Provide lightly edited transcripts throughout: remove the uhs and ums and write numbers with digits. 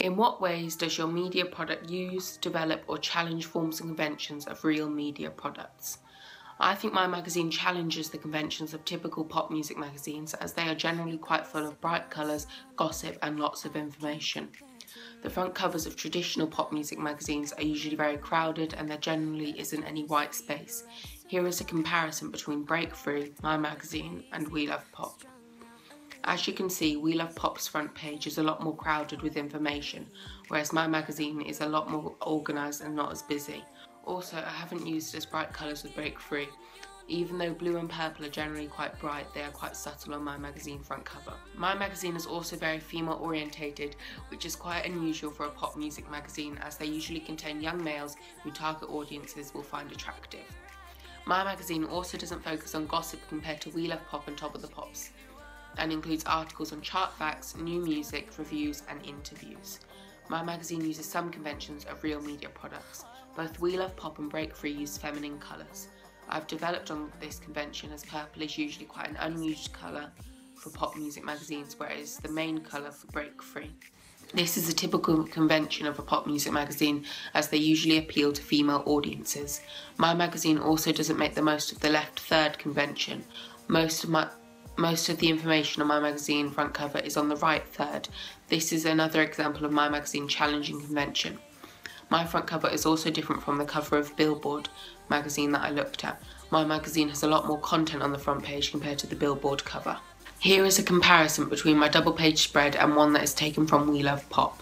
In what ways does your media product use, develop or challenge forms and conventions of real media products? I think my magazine challenges the conventions of typical pop music magazines, as they are generally quite full of bright colours, gossip and lots of information. The front covers of traditional pop music magazines are usually very crowded and there generally isn't any white space. Here is a comparison between Breakfree, my magazine, and We Love Pop. As you can see, We Love Pop's front page is a lot more crowded with information, whereas my magazine is a lot more organised and not as busy. Also, I haven't used as bright colours with Breakfree. Even though blue and purple are generally quite bright, they are quite subtle on my magazine front cover. My magazine is also very female orientated, which is quite unusual for a pop music magazine, as they usually contain young males who target audiences will find attractive. My magazine also doesn't focus on gossip compared to We Love Pop and Top of the Pops, and includes articles on chart facts, new music, reviews and interviews. My magazine uses some conventions of real media products. Both We Love Pop and Breakfree use feminine colours. I've developed on this convention as purple is usually quite an unused colour for pop music magazines, whereas the main colour for Breakfree. This is a typical convention of a pop music magazine, as they usually appeal to female audiences. My magazine also doesn't make the most of the left third convention. Most of the information on my magazine front cover is on the right third. This is another example of my magazine challenging convention. My front cover is also different from the cover of Billboard magazine that I looked at. My magazine has a lot more content on the front page compared to the Billboard cover. Here is a comparison between my double page spread and one that is taken from We Love Pop.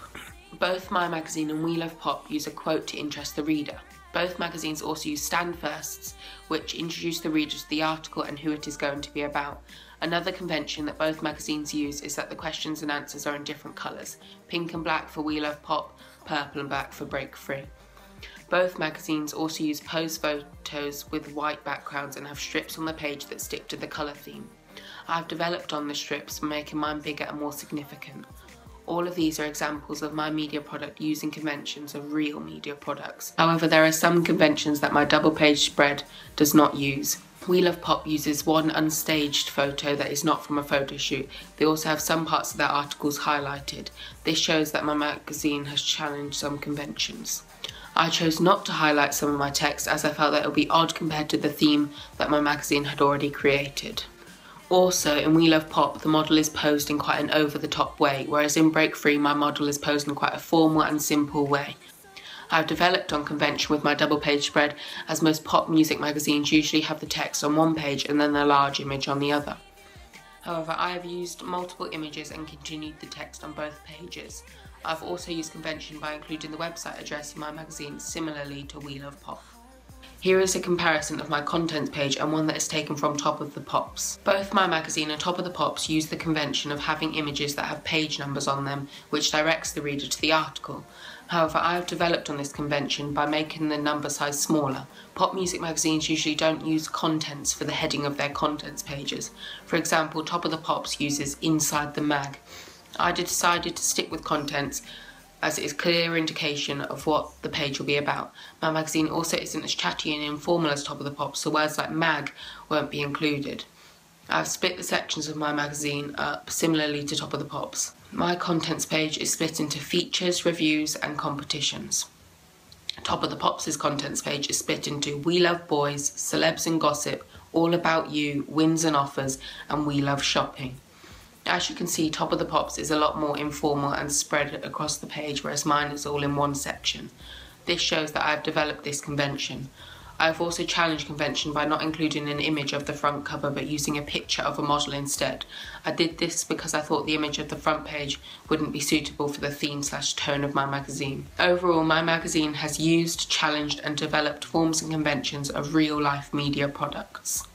Both my magazine and We Love Pop use a quote to interest the reader. Both magazines also use stand firsts, which introduce the reader to the article and who it is going to be about. Another convention that both magazines use is that the questions and answers are in different colours, pink and black for We Love Pop, purple and black for Breakfree. Both magazines also use pose photos with white backgrounds and have strips on the page that stick to the colour theme. I've developed on the strips, making mine bigger and more significant. All of these are examples of my media product using conventions of real media products. However, there are some conventions that my double page spread does not use. We Love Pop uses one unstaged photo that is not from a photo shoot. They also have some parts of their articles highlighted. This shows that my magazine has challenged some conventions. I chose not to highlight some of my text, as I felt that it would be odd compared to the theme that my magazine had already created. Also, in We Love Pop, the model is posed in quite an over-the-top way, whereas in Breakfree, my model is posed in quite a formal and simple way. I've developed on convention with my double page spread, as most pop music magazines usually have the text on one page and then the large image on the other. However, I have used multiple images and continued the text on both pages. I've also used convention by including the website address in my magazine, similarly to We Love Pop. Here is a comparison of my contents page and one that is taken from Top of the Pops. Both my magazine and Top of the Pops use the convention of having images that have page numbers on them, which directs the reader to the article. However, I have developed on this convention by making the number size smaller. Pop music magazines usually don't use contents for the heading of their contents pages. For example, Top of the Pops uses Inside the Mag. I decided to stick with contents, as it is a clear indication of what the page will be about. My magazine also isn't as chatty and informal as Top of the Pops, so words like mag won't be included. I've split the sections of my magazine up similarly to Top of the Pops. My contents page is split into features, reviews and competitions. Top of the Pops' contents page is split into We Love Boys, Celebs and Gossip, All About You, Wins and Offers and We Love Shopping. As you can see, Top of the Pops is a lot more informal and spread across the page, whereas mine is all in one section. This shows that I have developed this convention. I have also challenged convention by not including an image of the front cover but using a picture of a model instead. I did this because I thought the image of the front page wouldn't be suitable for the theme/tone of my magazine. Overall, my magazine has used, challenged and developed forms and conventions of real life media products.